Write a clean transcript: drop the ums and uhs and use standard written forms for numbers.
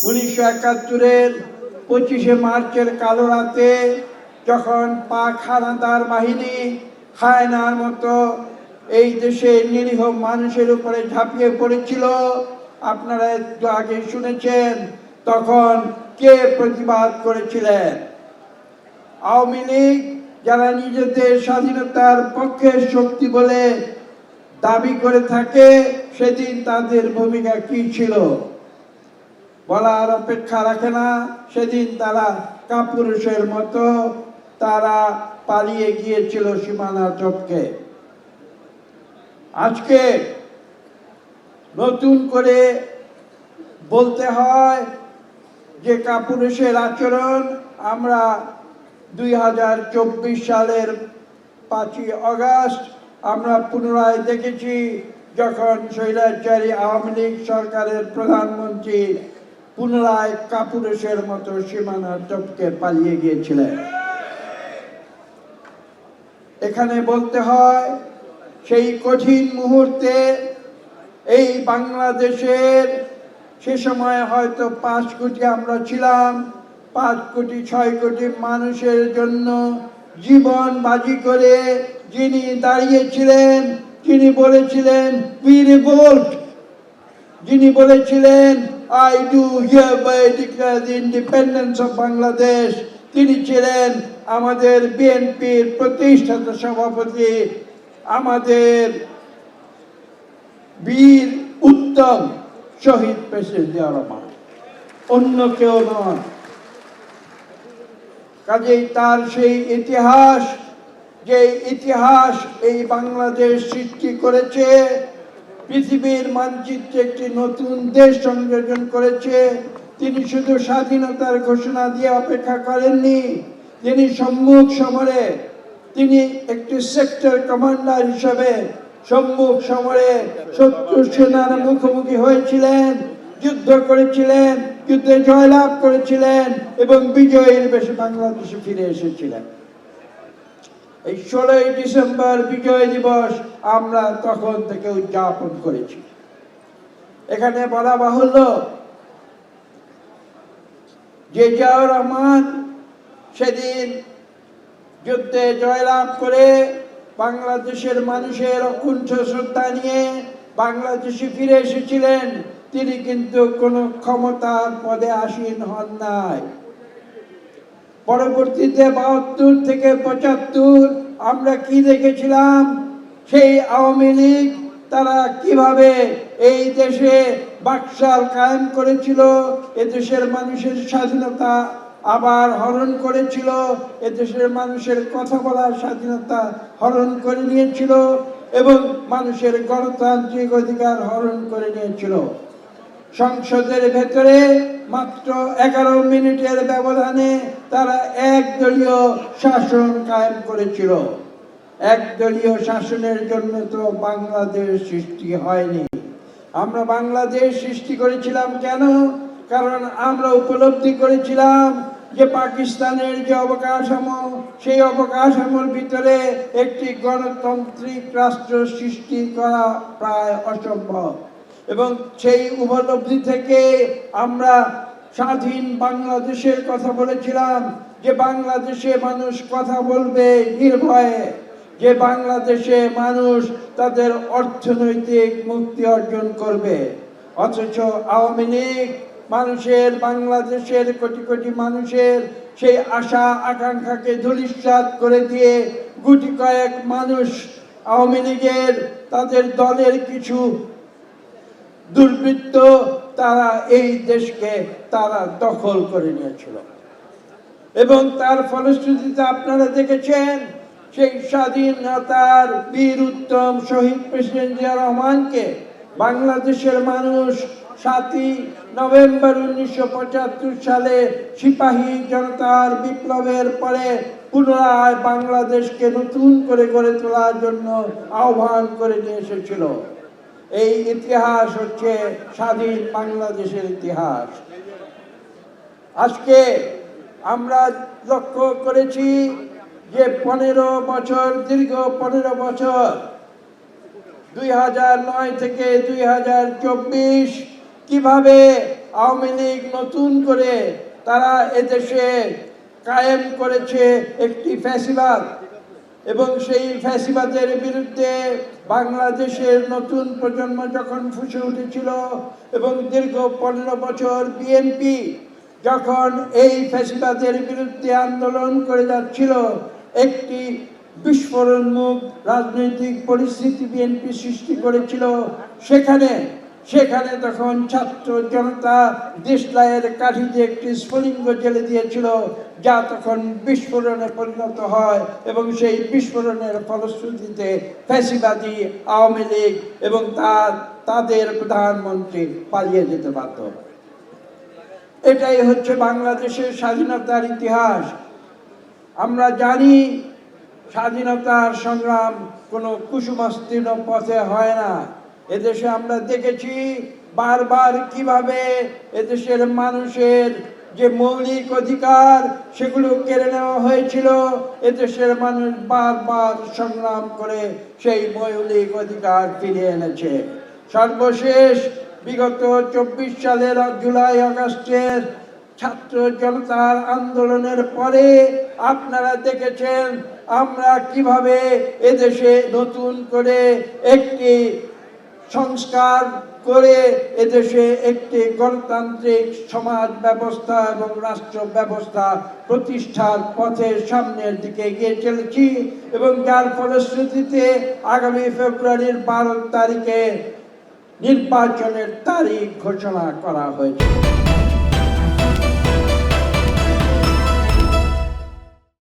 1971-এর 25শে মার্চের কালো রাতে যখন পাক হানাদার বাহিনী হায়নার মতো এই দেশে নিরীহ মানুষের উপরে ঝাঁপিয়ে পড়েছিল, আপনারা একটু আগে শুনেছেন, তখন কে প্রতিবাদ করেছিলেন? আওয়ামী লীগ, যারা নিজেদের স্বাধীনতার পক্ষের শক্তি বলে দাবি করে থাকে, সেদিন তাদের ভূমিকা কি ছিল বলার অপেক্ষা রাখে না। সেদিন তারা কাপুরুষের মতো তারা পালিয়ে গিয়েছিল সীমানা টপকে। আজকে নতুন করে বলতে হয় যে কাপুরুষের আচরণ আমরা 2024 সালের 5ই আগস্ট আমরা পুনরায় দেখেছি, যখন স্বৈরাচারী আওয়ামী লীগ সরকারের প্রধানমন্ত্রী পুনরায় কাপুরুষের মতো সীমানা টপকে পালিয়ে গিয়েছিলেন। এখানে বলতে হয়, সেই কঠিন মুহূর্তে এই বাংলাদেশের সে সময় হয়তো 5 কোটি আমরা ছিলাম, 5 কোটি 6 কোটি মানুষের জন্য জীবন বাজি করে যিনি দাঁড়িয়েছিলেন, যিনি বলেছিলেন উই রিভোল্ট, যিনি বলেছিলেন I do hereby declare the independence of Bangladesh, তিনি ছিলেন আমাদের বিএনপির প্রতিষ্ঠাতা সভাপতি, আমাদের বীর উত্তম শহীদ প্রেসিডেন্ট জিয়া রহমান, অন্য কেউ নয়। কাজেই তার সেই ইতিহাস, যে ইতিহাস এই বাংলাদেশ সৃষ্টি করেছে, পৃথিবীর মানচিত্রে একটি নতুন দেশ সংযোজন করেছে। তিনি শুধু স্বাধীনতার ঘোষণা দিয়ে অপেক্ষা করেননি, তিনি সম্মুখ সমরে, তিনি একটি সেক্টর কমান্ডার হিসেবে সম্মুখ সমরে শত্রু সেনার মুখোমুখি হয়েছিলেন, যুদ্ধ করেছিলেন, যুদ্ধে জয়লাভ করেছিলেন এবং বিজয়ের বেশে বাংলাদেশে ফিরে এসেছিলেন। এই 16ই ডিসেম্বর বিজয় দিবস আমরা তখন থেকে উদযাপন করেছি। এখানে বলা বাহুল্য যে জিয়াউর রহমান সেদিন যুদ্ধে জয়লাভ করে বাংলাদেশের মানুষের অকুণ্ঠ শ্রদ্ধা নিয়ে বাংলাদেশে ফিরে এসেছিলেন। তিনি কিন্তু কোনো ক্ষমতার পদে আসীন হন নাই। পরবর্তীতে 72 থেকে 75 আমরা কি দেখেছিলাম? সেই আওয়ামী লীগ তারা কিভাবে এই দেশে বাকশাল কায়েম করেছিল, এদেশের মানুষের স্বাধীনতা আবার হরণ করেছিল, এদেশের মানুষের কথা বলার স্বাধীনতা হরণ করে নিয়েছিল এবং মানুষের গণতান্ত্রিক অধিকার হরণ করে নিয়েছিল। সংসদের ভেতরে মাত্র 11 মিনিটের ব্যবধানে তারা একদলীয় শাসন কায়েম করেছিল। একদলীয় শাসনের জন্য তো বাংলাদেশ সৃষ্টি হয়নি। আমরা বাংলাদেশ সৃষ্টি করেছিলাম কেন? কারণ আমরা উপলব্ধি করেছিলাম যে পাকিস্তানের যে অবকাঠামো, সেই অবকাঠামোর ভিতরে একটি গণতান্ত্রিক রাষ্ট্র সৃষ্টি করা প্রায় অসম্ভব। এবং সেই উপলব্ধি থেকে আমরা স্বাধীন বাংলাদেশের কথা বলেছিলাম, যে বাংলাদেশে মানুষ কথা বলবে নির্ভয়ে, যে বাংলাদেশে মানুষ তাদের অর্থনৈতিক মুক্তি অর্জন করবে। অথচ আওয়ামী লীগ মানুষের, বাংলাদেশের কোটি কোটি মানুষের সেই আশা আকাঙ্ক্ষাকে ধূলিসাৎ করে দিয়ে গুটি কয়েক মানুষ, আওয়ামী লীগের তাদের দলের কিছু দুর্বৃত্ত, তারা এই দেশকে তারা দখল করে নিয়েছিল। এবং তার ফলশ্রুতিতে আপনারা দেখেছেন সেই স্বাধীনতার বীর উত্তম শহীদ প্রেসিডেন্ট জিয়া রহমানকে বাংলাদেশের মানুষ 7ই নভেম্বর 1975 সালে সিপাহী জনতার বিপ্লবের পরে পুনরায় বাংলাদেশকে নতুন করে গড়ে তোলার জন্য আহ্বান করে নিয়ে এসেছিল। এই ইতিহাস হচ্ছে স্বাধীন বাংলাদেশের ইতিহাস। আজকে আমরা লক্ষ্য করেছি যে 15 বছর, দীর্ঘ 15 বছর 2009 থেকে 2024 কিভাবে আওয়ামী লীগ নতুন করে তারা এদেশে কায়েম করেছে একটি ফ্যাসিবাদ, এবং সেই ফ্যাসিবাদের বিরুদ্ধে বাংলাদেশের নতুন প্রজন্ম যখন ফুঁসে উঠেছিল এবং দীর্ঘ 15 বছর বিএনপি যখন এই ফ্যাসিবাদের বিরুদ্ধে আন্দোলন করে যাচ্ছিল, একটি বিস্ফোরণমুখ রাজনৈতিক পরিস্থিতি বিএনপি সৃষ্টি করেছিল। সেখানে তখন ছাত্র জনতা দেশলাইয়ের কাঠি দিয়ে একটি স্ফুলিঙ্গ জেলে দিয়েছিল, যা তখন বিস্ফোরণে পরিণত হয় এবং সেই বিস্ফোরণের ফলশ্রুতিতে ফ্যাসিবাদী আওয়ামী লীগ এবং তাদের প্রধানমন্ত্রী পালিয়ে যেতে বাধ্য। এটাই হচ্ছে বাংলাদেশের স্বাধীনতার ইতিহাস। আমরা জানি স্বাধীনতার সংগ্রাম কোনো কুসুমাস্তীর্ণ পথে হয় না। এদেশে আমরা দেখেছি বারবার কিভাবে এদেশের মানুষের যে মৌলিক অধিকার সেগুলো কেড়ে নেওয়া হয়েছিল। এদেশের মানুষ বারবার সংগ্রাম করে সেই মৌলিক অধিকার ফিরিয়ে এনেছে। সর্বশেষ বিগত 24 সালের জুলাই আগস্টের ছাত্র জনতার আন্দোলনের পরে আপনারা দেখেছেন আমরা কিভাবে এদেশে নতুন করে একটি সংস্কার করে এদেশে একটি গণতান্ত্রিক সমাজ ব্যবস্থা এবং রাষ্ট্র ব্যবস্থা প্রতিষ্ঠার পথে সামনের দিকে এগিয়ে চলেছি, এবং যার ফলশ্রুতিতে আগামী ফেব্রুয়ারির 12 তারিখে নির্বাচনের তারিখ ঘোষণা করা হয়েছে।